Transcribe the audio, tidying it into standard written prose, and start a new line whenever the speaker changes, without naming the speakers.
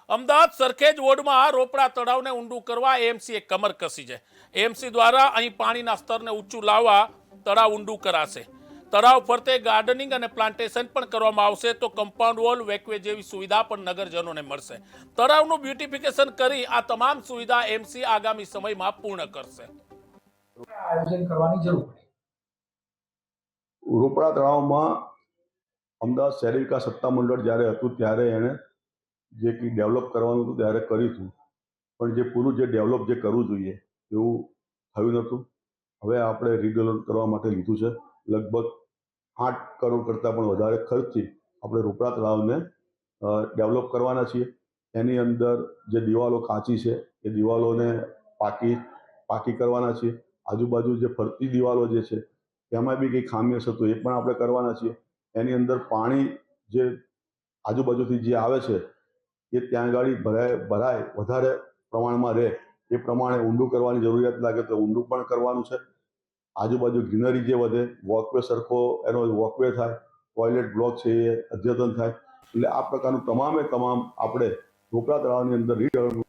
અમદાવાદ સરખેજ વોર્ડમાં રોપડા તળાવને ઊંડું કરવા એએમસીએ કમર કસી છે। એએમસી દ્વારા અહીં પાણીના સ્તરને ઊંચું લાવવા તળાવ ઊંડું કરાશે। તળાવ ફરતે ગાર્ડનિંગ અને પ્લાન્ટેશન પણ કરવામાં આવશે તો કમ્પાઉન્ડ વોલ, વેકવે જેવી સુવિધા પણ નગરજનોને મળશે। તળાવનું બ્યુટિફિકેશન કરી આ તમામ સુવિધા એએમસી આગામી સમયમાં પૂર્ણ કરશે।
આયોજન કરવાની જરૂર પડી।
રોપડા તળાવમાં અમદાવાદ શહેરી વિકાસ સત્તામંડળ જ્યારે હતું ત્યારે એણે જે કંઈ ડેવલપ કરવાનું હતું ત્યારે કર્યું હતું, પણ જે પૂરું જે ડેવલપ જે કરવું જોઈએ એવું થયું નહોતું। હવે આપણે રીડેવલપ કરવા માટે લીધું છે। લગભગ 8 કરોડ કરતાં પણ વધારે ખર્ચથી આપણે રોપડા તળાવને ડેવલપ કરવાના છીએ। એની અંદર જે દિવાલો કાચી છે એ દિવાલોને પાકી કરવાના છીએ। આજુબાજુ જે ફરતી દિવાલો જે છે એમાં બી કંઈ ખામી હશે તો એ પણ આપણે કરવાના છીએ। એની અંદર પાણી જે આજુબાજુથી જે આવે છે એ ત્યાં આગળ ભરાય વધારે પ્રમાણમાં રહે એ પ્રમાણે ઊંડું કરવાની જરૂરિયાત લાગે તો ઊંડું પણ કરવાનું છે। આજુબાજુ ગ્રીનરી જે વધે, વોકવે સરખો એનો વોકવે થાય, ટોયલેટ બ્લોક છે એ અદ્યતન થાય, એટલે આ પ્રકારનું તમામે તમામ આપણે રોપડા તળાવની અંદર રીડેવલપ